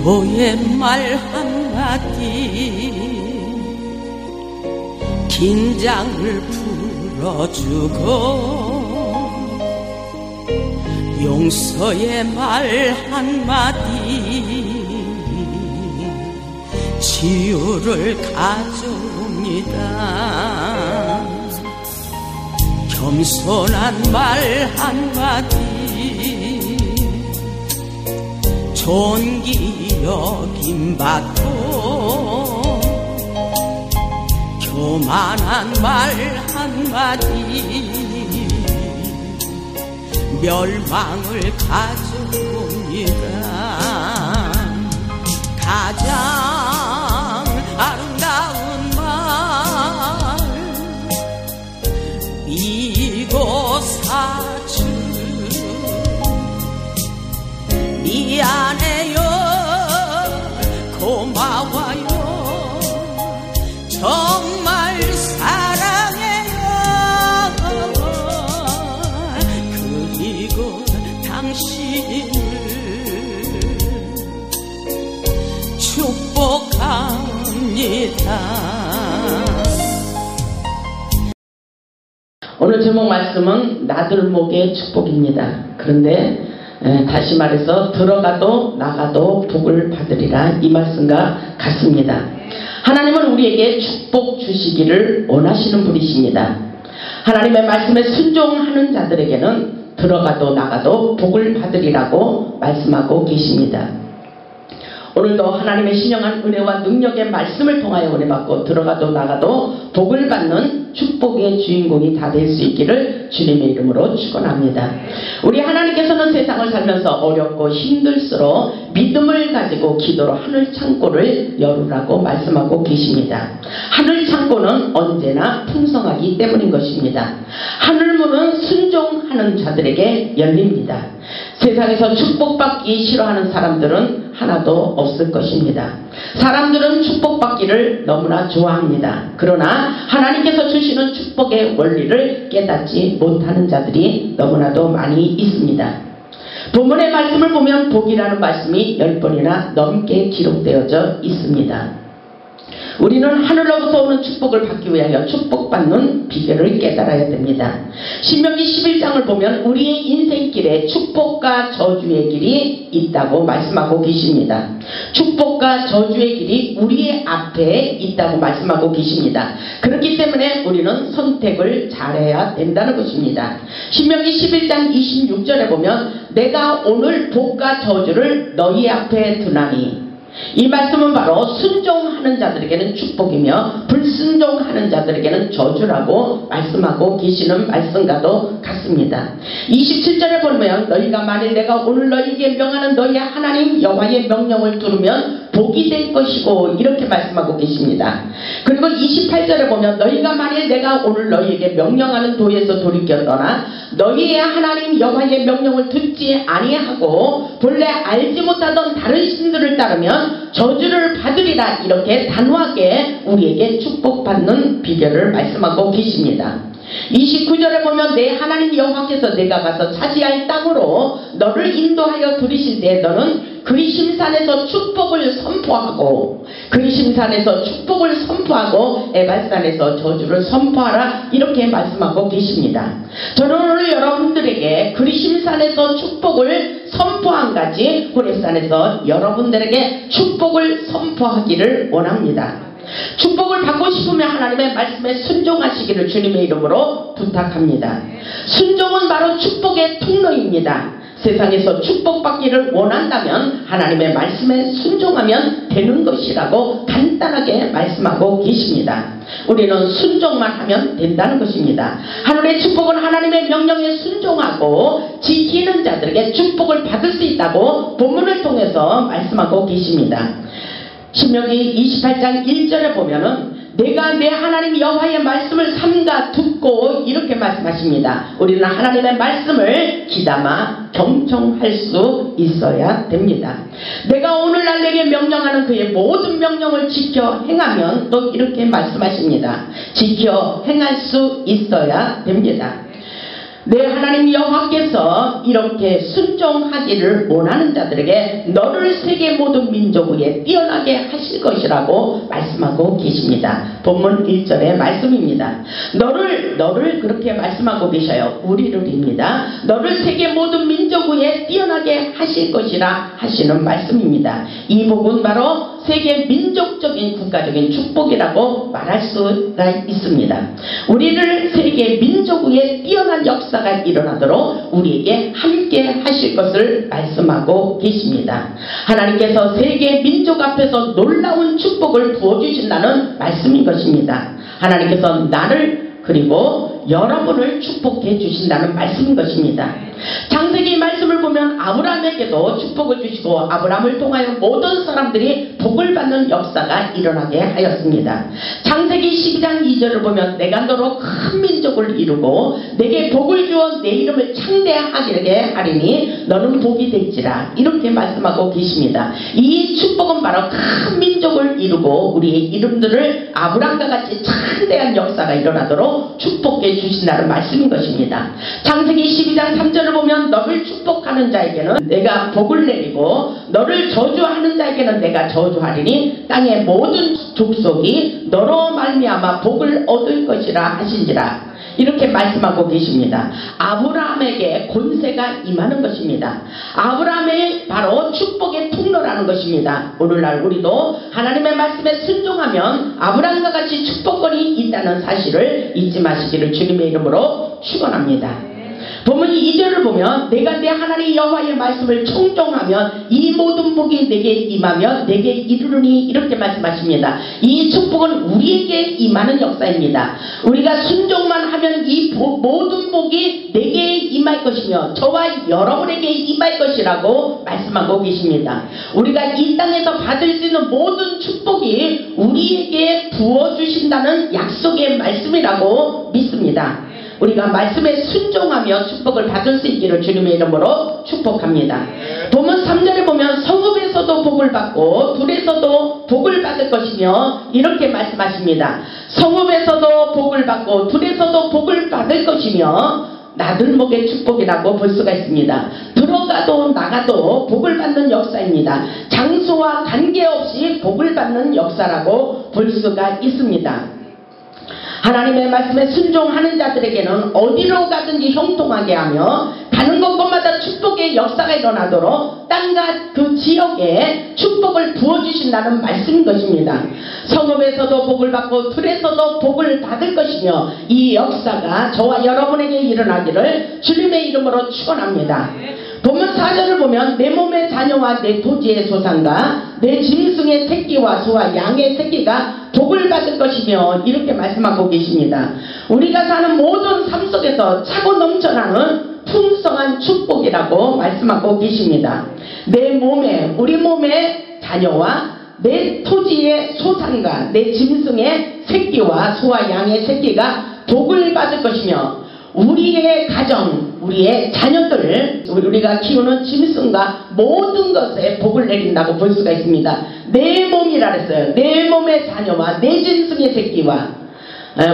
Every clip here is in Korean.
너의 말 한마디 긴장을 풀어주고 용서의 말 한마디 치유를 가져옵니다. 겸손한 말 한마디 존귀 여김받고 교만한 말 한마디 멸망을 가져옵니다. 가장 아름다운 말 이고 사주 미안해요 고마워요 정말 사랑해요 그리고 당신을 축복합니다. 오늘 제목 말씀은 나들목의 축복입니다. 그런데 다시 말해서 들어가도 나가도 복을 받으리라 이 말씀과 같습니다. 하나님은 우리에게 축복 주시기를 원하시는 분이십니다. 하나님의 말씀에 순종하는 자들에게는 들어가도 나가도 복을 받으리라고 말씀하고 계십니다. 오늘도 하나님의 신령한 은혜와 능력의 말씀을 통하여 은혜받고 들어가도 나가도 복을 받는 축복의 주인공이 다 될 수 있기를 주님의 이름으로 축원합니다. 우리 하나님께서는 세상을 살면서 어렵고 힘들수록 믿음을 가지고 기도로 하늘 창고를 열으라고 말씀하고 계십니다. 하늘 창고는 언제나 풍성하기 때문인 것입니다. 하늘 문은 순종하는 자들에게 열립니다. 세상에서 축복받기 싫어하는 사람들은 하나도 없을 것입니다. 사람들은 축복받기를 너무나 좋아합니다. 그러나 하나님께서 주시는 축복의 원리를 깨닫지 못하는 자들이 너무나도 많이 있습니다. 본문의 말씀을 보면 복이라는 말씀이 10번이나 넘게 기록되어져 있습니다. 우리는 하늘로부터 오는 축복을 받기 위하여 축복받는 비결을 깨달아야 됩니다. 신명기 11장을 보면 우리의 인생길에 축복과 저주의 길이 있다고 말씀하고 계십니다. 축복과 저주의 길이 우리의 앞에 있다고 말씀하고 계십니다. 그렇기 때문에 우리는 선택을 잘해야 된다는 것입니다. 신명기 11장 26절에 보면 내가 오늘 복과 저주를 너희 앞에 두나니 이 말씀은 바로 순종하는 자들에게는 축복이며 불순종하는 자들에게는 저주라고 말씀하고 계시는 말씀과도 같습니다. 27절에 보면 너희가 만일 내가 오늘 너희에게 명하는 너희 하나님 여호와의 명령을 들으면 복이 될 것이고 이렇게 말씀하고 계십니다. 그리고 28절에 보면 너희가 만일 내가 오늘 너희에게 명령하는 도에서 돌이켜 떠나 너희의 하나님 여호와의 명령을 듣지 아니하고 본래 알지 못하던 다른 신들을 따르면 저주를 받으리라 이렇게 단호하게 우리에게 축복받는 비결을 말씀하고 계십니다. 29절에 보면 내 하나님 여호와께서 내가 가서 차지할 땅으로 너를 인도하여 들이실 때 너는 그리심산에서 축복을 선포하고 그리심산에서 축복을 선포하고 에발산에서 저주를 선포하라 이렇게 말씀하고 계십니다. 저는 오늘 여러분들에게 그리심산에서 축복을 선포한 같이 호렙산에서 여러분들에게 축복을 선포하기를 원합니다. 축복을 받고 싶으면 하나님의 말씀에 순종하시기를 주님의 이름으로 부탁합니다. 순종은 바로 축복의 통로입니다. 세상에서 축복받기를 원한다면 하나님의 말씀에 순종하면 되는 것이라고 간단하게 말씀하고 계십니다. 우리는 순종만 하면 된다는 것입니다. 하늘의 축복은 하나님의 명령에 순종하고 지키는 자들에게 축복을 받을 수 있다고 본문을 통해서 말씀하고 계십니다. 신명기 28장 1절에 보면은 내가 내 하나님 여호와의 말씀을 삼가 듣고 이렇게 말씀하십니다. 우리는 하나님의 말씀을 귀담아 경청할 수 있어야 됩니다. 내가 오늘날 내게 명령하는 그의 모든 명령을 지켜 행하면 또 이렇게 말씀하십니다. 지켜 행할 수 있어야 됩니다. 내 하나님 여호와께서 이렇게 순종하기를 원하는 자들에게 너를 세계 모든 민족 위에 뛰어나게 하실 것이라고 말씀하고 계십니다. 본문 1절의 말씀입니다. 너를 그렇게 말씀하고 계셔요. 우리를입니다. 너를 세계 모든 민족 위에 뛰어나게 하실 것이라 하시는 말씀입니다. 이 복은 바로 세계 민족적인 국가적인 축복이라고 말할 수가 있습니다. 우리를 세계 민족 위에 뛰어난 역사가 일어나도록 우리에게 함께 하실 것을 말씀하고 계십니다. 하나님께서 세계 민족 앞에서 놀라운 축복을 부어주신다는 말씀인 것입니다. 하나님께서 나를 그리고 여러분을 축복해 주신다는 말씀인 것입니다. 창세기 말씀을 보면 아브라함에게도 축복을 주시고 아브라함을 통하여 모든 사람들이 복을 받는 역사가 일어나게 하였습니다. 창세기 12장 2절을 보면 내가 너로 큰 민족을 이루고 내게 복을 주어 내 이름을 창대하게 하리니 너는 복이 될지라 이렇게 말씀하고 계십니다. 이 축복은 바로 큰 민족을 이루고 우리의 이름들을 아브라함과 같이 창대한 역사가 일어나도록 축복해 주신다는 말씀인 것입니다. 창세기 12장 3절을 보면 너를 축복하는 자에게는 내가 복을 내리고 너를 저주하는 자에게는 내가 저주하리니 땅의 모든 족속이 너로 말미암아 복을 얻을 것이라 하신지라 이렇게 말씀하고 계십니다. 아브라함에게 권세가 임하는 것입니다. 아브라함이 바로 축복의 통로라는 것입니다. 오늘날 우리도 하나님의 말씀에 순종하면 아브라함과 같이 축복권이 있다는 사실을 잊지 마시기를 주님의 이름으로 축원합니다. 본문 2절을 보면 내가 내 하나님 여호와의 말씀을 청종하면 이 모든 복이 내게 임하며 내게 이르르니 이렇게 말씀하십니다. 이 축복은 우리에게 임하는 역사입니다. 우리가 순종만 하면 이 모든 복이 내게 임할 것이며 저와 여러분에게 임할 것이라고 말씀하고 계십니다. 우리가 이 땅에서 받을 수 있는 모든 축복이 우리에게 부어주신다는 약속의 말씀이라고 믿습니다. 우리가 말씀에 순종하며 축복을 받을 수 있기를 주님의 이름으로 축복합니다. 본문 3절에 보면 성읍에서도 복을 받고 둘에서도 복을 받을 것이며 이렇게 말씀하십니다. 성읍에서도 복을 받고 둘에서도 복을 받을 것이며 나들목의 축복이라고 볼 수가 있습니다. 들어가도 나가도 복을 받는 역사입니다. 장소와 관계없이 복을 받는 역사라고 볼 수가 있습니다. 하나님의 말씀에 순종하는 자들에게는 어디로 가든지 형통하게 하며 가는 곳곳마다 축복의 역사가 일어나도록 땅과 그 지역에 축복을 부어주신다는 말씀인 것입니다. 성읍에서도 복을 받고 들에서도 복을 받을 것이며 이 역사가 저와 여러분에게 일어나기를 주님의 이름으로 축원합니다. 본문 4절을 보면 내 몸의 자녀와 내 토지의 소산과 내 짐승의 새끼와 소와 양의 새끼가 복을 받을 것이며 이렇게 말씀하고 계십니다. 우리가 사는 모든 삶 속에서 차고 넘쳐나는 풍성한 축복이라고 말씀하고 계십니다. 내 몸에 우리 몸의 자녀와 내 토지의 소산과 내 짐승의 새끼와 소와 양의 새끼가 복을 받을 것이며 우리의 가정, 우리의 자녀들, 우리가 키우는 짐승과 모든 것에 복을 내린다고 볼 수가 있습니다. 내 몸이라 그랬어요. 내 몸의 자녀와 내 짐승의 새끼와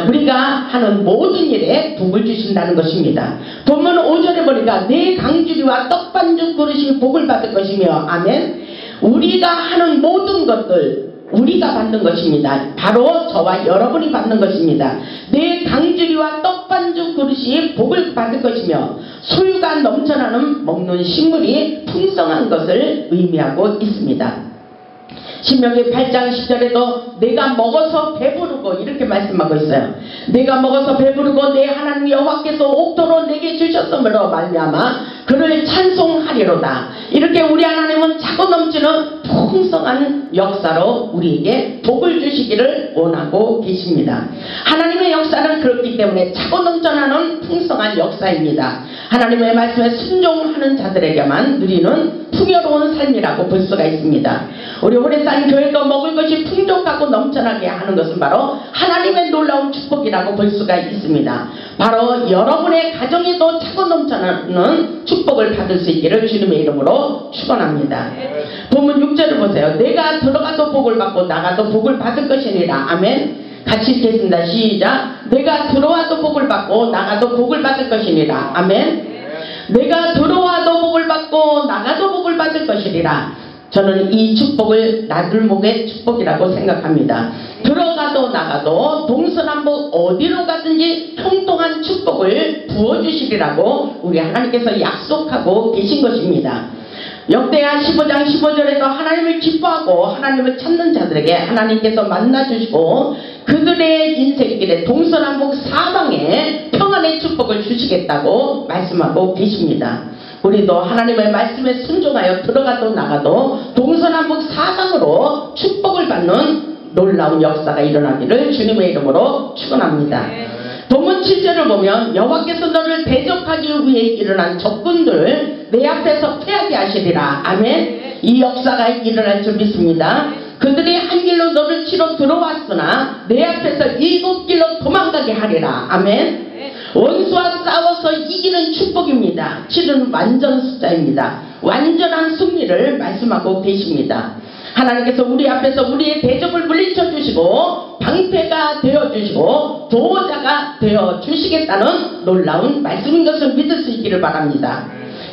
우리가 하는 모든 일에 복을 주신다는 것입니다. 본문 5절에 보니까 내 강주리와 떡반죽 그릇이 복을 받을 것이며 아멘. 우리가 하는 모든 것들 우리가 받는 것입니다. 바로 저와 여러분이 받는 것입니다. 내 강주리와 떡반죽 그릇이 복을 받을 것이며 소유가 넘쳐나는 먹는 식물이 풍성한 것을 의미하고 있습니다. 신명기 8장 10절에도 내가 먹어서 배부르고 이렇게 말씀하고 있어요. 내가 먹어서 배부르고 내 하나님 여호와께서 옥토로 내게 주셨으므로 말미암아 그를 찬송하리로다. 이렇게 우리 하나님은 차고 넘치는 풍성한 역사로 우리에게 복을 주시기를 원하고 계십니다. 하나님의 역사는 그렇기 때문에 차고 넘쳐나는 풍성한 역사입니다. 하나님의 말씀에 순종하는 자들에게만 누리는 풍요로운 삶이라고 볼 수가 있습니다. 우리 오래산 교회가 먹을 것이 풍족하고 넘쳐나게 하는 것은 바로 하나님의 놀라운 축복이라고 볼 수가 있습니다. 바로 여러분의 가정에도 차고 넘쳐나는 축복을 받을 수 있기를 주님의 이름으로 축원합니다. 본문 6절을 보세요. 내가 들어가도 복을 받고 나가도 복을 받을 것이니라. 아멘. 같이 읽겠습니다. 시작. 내가 들어와도 복을 받고 나가도 복을 받을 것이니라. 아멘. 내가 들어와도 복을 받고 나가도 복을 받을 것이니라. 저는 이 축복을 나들목의 축복이라고 생각합니다. 들어가도 나가도 동서남북 어디로 가든지 통통한 축복을 부어주시리라고 우리 하나님께서 약속하고 계신 것입니다. 역대하 15장 15절에서 하나님을 기뻐하고 하나님을 찾는 자들에게 하나님께서 만나주시고 그들의 인생길에 동서남북 사방에 평안의 축복을 주시겠다고 말씀하고 계십니다. 우리도 하나님의 말씀에 순종하여 들어가도 나가도 동서남북 사방으로 축복을 받는 놀라운 역사가 일어나기를 주님의 이름으로 축원합니다. 본문 7절을 보면 여호와께서 너를 대적하기 위해 일어난 적군들 내 앞에서 패하게 하시리라. 아멘. 이 역사가 일어날 줄 믿습니다. 그들이 한 길로 너를 치러 들어왔으나 내 앞에서 7길로 도망가게 하리라. 아멘. 원수와 싸워서 이기는 축복입니다. 7은 완전 숫자입니다. 완전한 승리를 말씀하고 계십니다. 하나님께서 우리 앞에서 우리의 대적을 물리쳐 주시고 방패가 되어 주시고 보호자가 되어 주시겠다는 놀라운 말씀인 것을 믿을 수 있기를 바랍니다.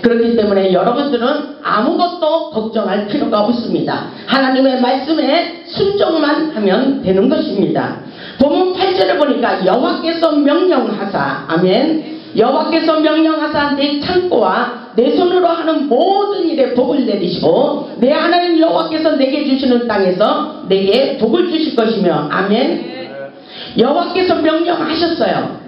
그렇기 때문에 여러분들은 아무것도 걱정할 필요가 없습니다. 하나님의 말씀에 순종만 하면 되는 것입니다. 본문 8절에 보니까 여호와께서 명령하사 아멘. 여호와께서 명령하사 내 창고와 내 손으로 하는 모든 일에 복을 내리시고 내 하나님 여호와께서 내게 주시는 땅에서 내게 복을 주실 것이며 아멘. 여호와께서 명령하셨어요.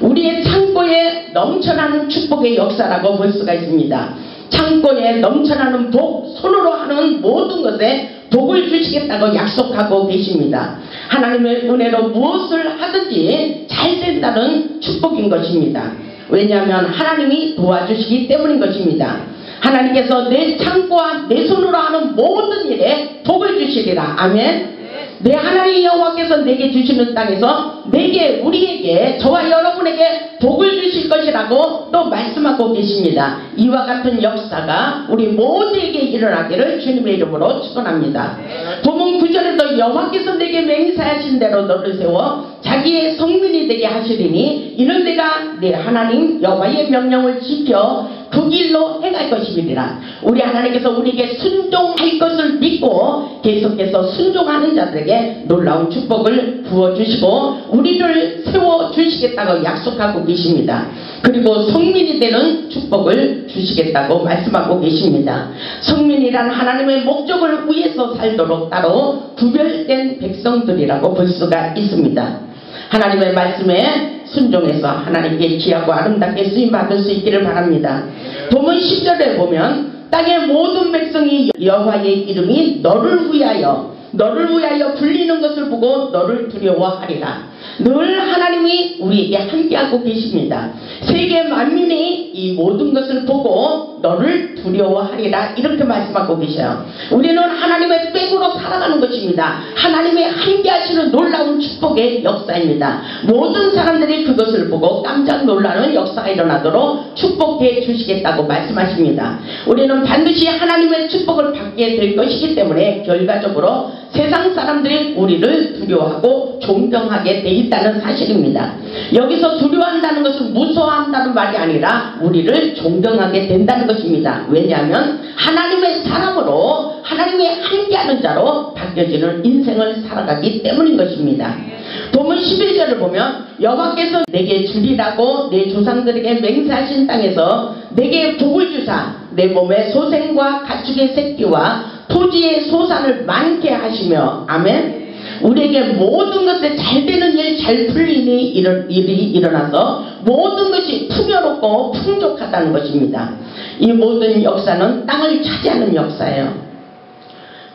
우리의 창고에 넘쳐나는 축복의 역사라고 볼 수가 있습니다. 창고에 넘쳐나는 복, 손으로 하는 모든 것에 복을 주시겠다고 약속하고 계십니다. 하나님의 은혜로 무엇을 하든지 잘 된다는 축복인 것입니다. 왜냐하면 하나님이 도와주시기 때문인 것입니다. 하나님께서 내 창고와 내 손으로 하는 모든 일에 복을 주시리라. 아멘. 내 하나님 여호와께서 내게 주시는 땅에서 내게 우리에게 저와 여러분에게 복을 주실 것이라고 또 말씀하고 계십니다. 이와 같은 역사가 우리 모두에게 일어나기를 주님의 이름으로 축원합니다. 본문 9절에도 여호와께서 내게 맹세하신 대로 너를 세워 자기의 성민이 되게 하시리니 이는 내가 내 하나님 여호와의 명령을 지켜 그 길로 행할 것이니라. 우리 하나님께서 우리에게 순종할 것을 믿고 계속해서 순종하는 자들에게 놀라운 축복을 부어주시고 우리를 세워주시겠다고 약속하고 계십니다. 그리고 성민이 되는 축복을 주시겠다고 말씀하고 계십니다. 성민이란 하나님의 목적을 위해서 살도록 따로 구별된 백성들이라고 볼 수가 있습니다. 하나님의 말씀에 순종해서 하나님께 귀하고 아름답게 쓰임받을 수 있기를 바랍니다. 본문 10절에 보면 땅의 모든 백성이 여호와의 이름이 너를 위하여 불리는 것을 보고 너를 두려워하리라. 늘 하나님이 우리에게 함께하고 계십니다. 세계 만민이 이 모든 것을 보고 너를 두려워하리라 이렇게 말씀하고 계셔요. 우리는 하나님의 백으로 살아가는 것입니다. 하나님의 함께하시는 놀라운 축복의 역사입니다. 모든 사람들이 그것을 보고 깜짝 놀라는 역사가 일어나도록 축복해 주시겠다고 말씀하십니다. 우리는 반드시 하나님의 축복을 받게 될 것이기 때문에 결과적으로 세상 사람들이 우리를 두려워하고 존경하게 돼 있다는 사실입니다. 여기서 두려워한다는 것은 무서워한다는 말이 아니라 우리를 존경하게 된다는 것입니다. 왜냐하면 하나님의 사람으로 하나님의 함께하는 자로 바뀌어지는 인생을 살아가기 때문인 것입니다. 본문 11절을 보면 여호와께서 내게 주리라고 내 조상들에게 맹세하신 땅에서 내게 복을 주사 내 몸에 소생과 가축의 새끼와 토지의 소산을 많게 하시며 아멘. 우리에게 모든 것에 잘 되는 일, 잘 풀리는 일이 일어나서 모든 것이 풍요롭고 풍족하다는 것입니다. 이 모든 역사는 땅을 차지하는 역사예요.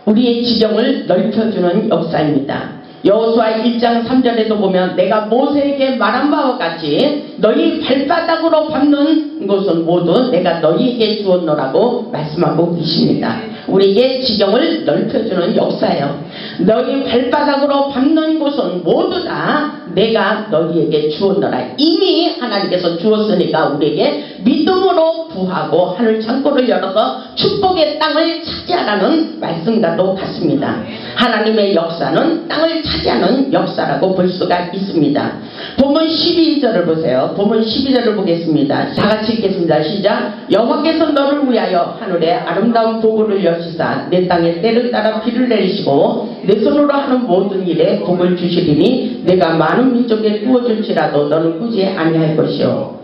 우리의 지경을 넓혀주는 역사입니다. 여호수아 1장 3절에도 보면 내가 모세에게 말한 바와 같이 너희 발바닥으로 밟는 곳은 모두 내가 너희에게 주었노라고 말씀하고 계십니다. 우리에게 지경을 넓혀주는 역사예요. 너희 발바닥으로 밟는 곳은 모두 다 내가 너희에게 주었노라. 이미 하나님께서 주었으니까 우리에게 믿음으로 구하고 하늘 창고를 열어서 축복의 땅을 차지하라는 말씀과도 같습니다. 하나님의 역사는 땅을 차지하는 역사라고 볼 수가 있습니다. 본문 12절을 보세요. 본문 12절을 보겠습니다. 다 같이 읽겠습니다. 시작. 여호와께서 너를 위하여 하늘에 아름다운 보고를 여시사 내 땅에 때를 따라 비를 내리시고 내 손으로 하는 모든 일에 복을 주시리니 내가 많은 민족에 구워줄지라도 너는 꾸지 아니할 것이요.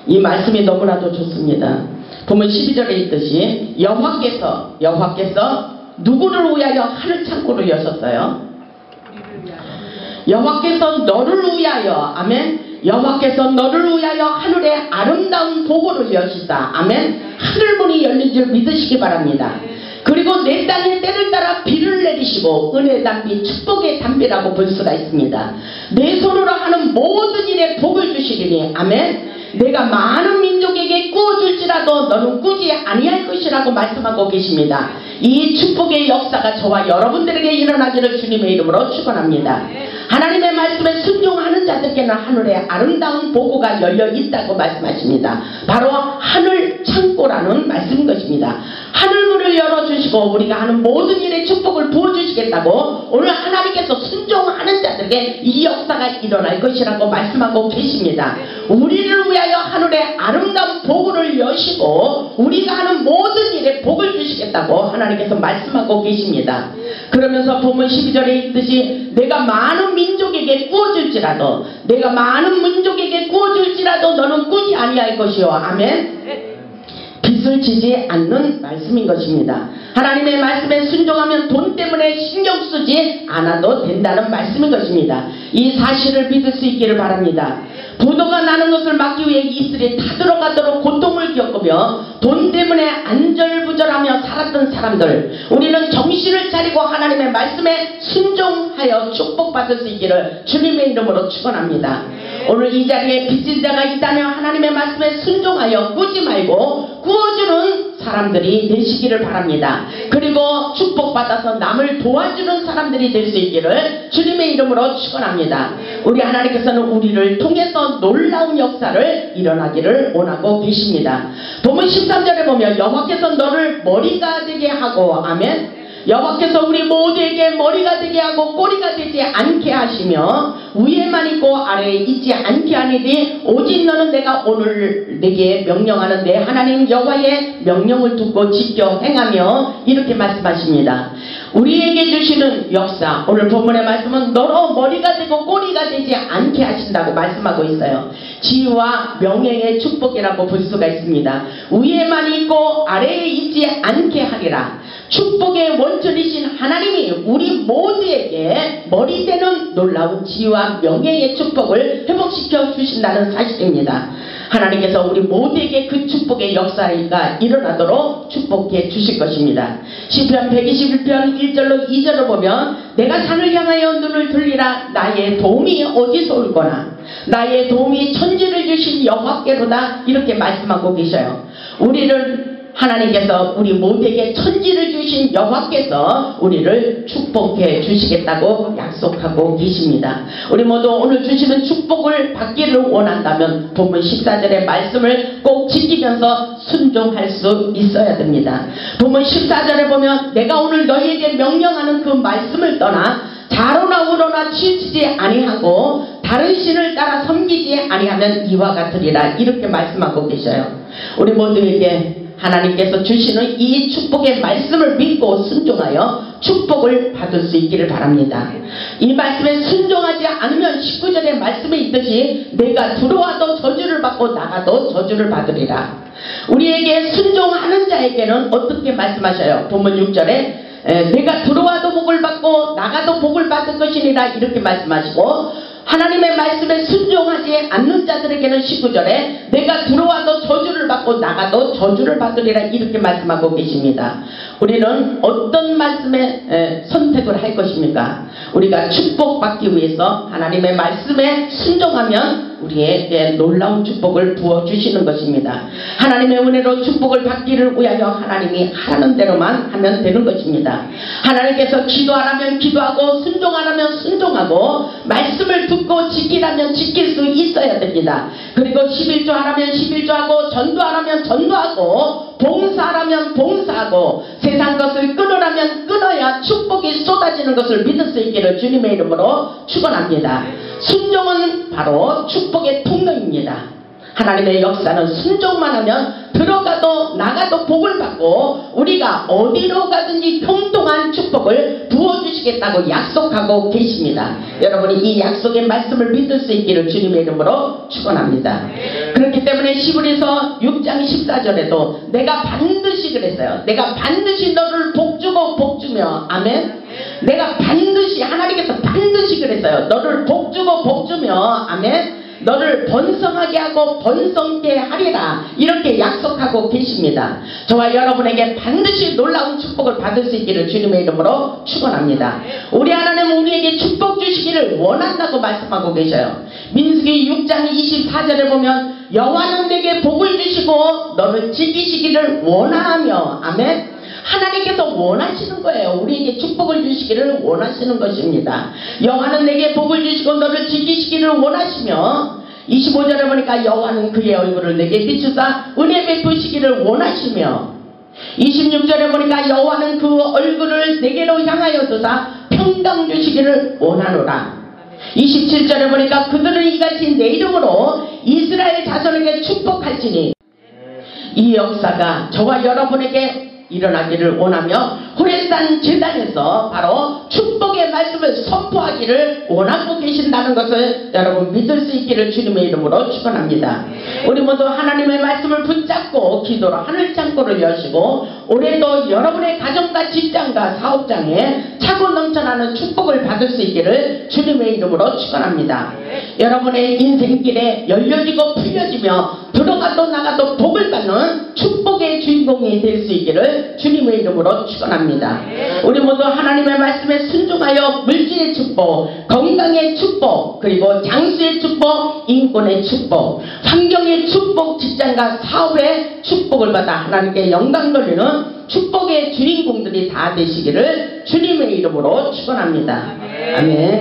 이 말씀이 너무나도 좋습니다. 보면 12절에 있듯이 여호와께서 누구를 위하여 하늘 창고를 여셨어요? 여호와께서 너를 위하여, 아멘. 여호와께서 너를 위하여 하늘에 아름다운 보고를 여시사, 아멘. 하늘문이 열린 줄 믿으시기 바랍니다. 그리고 내 땅에 때를 따라 비를 내리시고 은혜 담비 축복의 담비라고 볼 수가 있습니다. 내 손으로 하는 모든 일에 복을 주시리니, 아멘. 내가 많은 민족에게 구워줄지라도 너는 꾸지 아니할 것이라고 말씀하고 계십니다. 이 축복의 역사가 저와 여러분들에게 일어나기를 주님의 이름으로 축원합니다. 하나님의 말씀에 순종하는 자들께는 하늘에 아름다운 보고가 열려 있다고 말씀하십니다. 바로 하늘 창고라는 말씀인 것입니다. 하늘문을 열어주시고 우리가 하는 모든 일에 축복을 부어주시겠다고 오늘 하나님께서 순종하는 자들에게 이 역사가 일어날 것이라고 말씀하고 계십니다. 우리를 위하여 하늘에 아름다운 보고를 여시고 우리가 하는 모든 일에 복을 주시겠다고 하나님께서 말씀하고 계십니다. 그러면서 본문 12절에 있듯이 내가 많은 민족에게 구워줄지라도 너는 꾸지 아니할 것이요. 아멘. 빚을 지지 않는 말씀인 것입니다. 하나님의 말씀에 순종하면 돈 때문에 신경 쓰지 않아도 된다는 말씀인 것입니다. 이 사실을 믿을 수 있기를 바랍니다. 부도가 나는 것을 막기 위해 이슬이 타들어가도록 고통을 겪으며 돈 때문에 안절부절하며 살았던 사람들, 우리는 정신을 차리고 하나님의 말씀에 순종하여 축복받을 수 있기를 주님의 이름으로 축원합니다. 오늘 이 자리에 빚진 자가 있다면 하나님의 말씀에 순종하여 꾸지 말고 구워주는 사람들이 되시기를 바랍니다. 그리고 축복받아서 남을 도와주는 사람들이 될 수 있기를 주님의 이름으로 축원합니다. 우리 하나님께서는 우리를 통해서 놀라운 역사를 일어나기를 원하고 계십니다. 본문 13절에 보면 여호와께서 너를 머리가 되게 하고, 아멘. 여호와께서 우리 모두에게 머리가 되게 하고 꼬리가 되지 않게 하시며 위에만 있고 아래에 있지 않게 하니니 오직 너는 내가 오늘 내게 명령하는 내 하나님 여호와의 명령을 듣고 지켜 행하며 이렇게 말씀하십니다. 우리에게 주시는 역사, 오늘 본문의 말씀은 너로 머리가 되고 꼬리가 되지 않게 하신다고 말씀하고 있어요. 지위와 명예의 축복이라고 볼 수가 있습니다. 위에만 있고 아래에 있지 않게 하리라. 축복의 원천이신 하나님이 우리 모두에게 머리 되는 놀라운 지위와 명예의 축복을 회복시켜 주신다는 사실입니다. 하나님께서 우리 모두에게 그 축복의 역사가 일어나도록 축복해 주실 것입니다. 시편 121편 1절로 2절을 보면 내가 산을 향하여 눈을 들리라. 나의 도움이 어디서 올거나 나의 도움이 천지를 주신 여호와께로다. 이렇게 말씀하고 계셔요. 우리를 하나님께서 우리 모두에게 천지를 주신 여호와께서 우리를 축복해 주시겠다고 약속하고 계십니다. 우리 모두 오늘 주시는 축복을 받기를 원한다면 본문 14절의 말씀을 꼭 지키면서 순종할 수 있어야 됩니다. 본문 14절에 보면 내가 오늘 너희에게 명령하는 그 말씀을 떠나 자로나 우로나 치우치지 아니하고 다른 신을 따라 섬기지 아니하면 이와 같으리라. 이렇게 말씀하고 계셔요. 우리 모두에게 하나님께서 주시는 이 축복의 말씀을 믿고 순종하여 축복을 받을 수 있기를 바랍니다. 이 말씀에 순종하지 않으면 19절의 말씀에 있듯이 내가 들어와도 저주를 받고 나가도 저주를 받으리라. 우리에게 순종하는 자에게는 어떻게 말씀하셔요? 본문 6절에 내가 들어와도 복을 받고 나가도 복을 받을 것이니라. 이렇게 말씀하시고 하나님의 말씀에 순종하지 않는 자들에게는 19절에 내가 들어와도 저주를 받고 나가도 저주를 받으리라. 이렇게 말씀하고 계십니다. 우리는 어떤 말씀에 선택을 할 것입니까? 우리가 축복받기 위해서 하나님의 말씀에 순종하면 우리에게 놀라운 축복을 부어주시는 것입니다. 하나님의 은혜로 축복을 받기를 위하여 하나님이 하라는 대로만 하면 되는 것입니다. 하나님께서 기도하라면 기도하고 순종하라면 순종하고 말씀을 듣고 지키라면 지킬 수 있어야 됩니다. 그리고 11조 하라면 11조 하고 전도하라면 전도하고 봉사하라면 봉사하고 세상 것을 끊으라면 끊어야 축복이 쏟아지는 것을 믿을 수 있기를 주님의 이름으로 축원합니다. 순종은 바로 축복의 통로입니다. 하나님의 역사는 순종만 하면 들어가도 나가도 복을 받고 우리가 어디로 가든지 형통한 축복을 부어주시겠다고 약속하고 계십니다. 여러분이 이 약속의 말씀을 믿을 수 있기를 주님의 이름으로 축원합니다. 그렇기 때문에 시브리서 6장 14절에도 내가 반드시 그랬어요. 내가 반드시 너를 복주고 복주며 아멘. 내가 반드시 하나님께서 반드시 그랬어요. 너를 복주고 복주며 아멘. 너를 번성하게 하고 번성케 하리라 이렇게 약속하고 계십니다. 저와 여러분에게 반드시 놀라운 축복을 받을 수 있기를 주님의 이름으로 축원합니다. 우리 하나님은 우리에게 축복 주시기를 원한다고 말씀하고 계셔요. 민수기 6장 24절에 보면 여호와는 내게 복을 주시고 너를 지키시기를 원하며 아멘. 하나님께서 원하시는 거예요. 우리에게 축복을 주시기를 원하시는 것입니다. 여호와는 내게 복을 주시고 너를 지키시기를 원하시며 25절에 보니까 여호와는 그의 얼굴을 내게 비추사 은혜 베푸시기를 원하시며 26절에 보니까 여호와는 그 얼굴을 내게로 향하여 두사 평강 주시기를 원하노라. 27절에 보니까 그들은 이같이 내 이름으로 이스라엘 자손에게 축복할지니 이 역사가 저와 여러분에게 일어나기를 원하며 호렙산 제단에서 바로 축복의 말씀을 선포하기를 원하고 계신다는 것을 여러분 믿을 수 있기를 주님의 이름으로 축원합니다. 우리 모두 하나님의 말씀을 붙잡고 기도로 하늘 창고를 여시고 올해도 여러분의 가정과 직장과 사업장에 차고 넘쳐나는 축복을 받을 수 있기를 주님의 이름으로 축원합니다. 여러분의 인생길에 열려지고 풀려지며 들어가도 나가도 복을 받는 축복의 주인공이 될 수 있기를 주님의 이름으로 축원합니다. 우리 모두 하나님의 말씀에 순종하여 물질의 축복, 건강의 축복, 그리고 장수의 축복, 인권의 축복, 환경의 축복, 직장과 사업의 축복을 받아 하나님께 영광 돌리는 축복의 주인공들이 다 되시기를 주님의 이름으로 축원합니다. 아멘.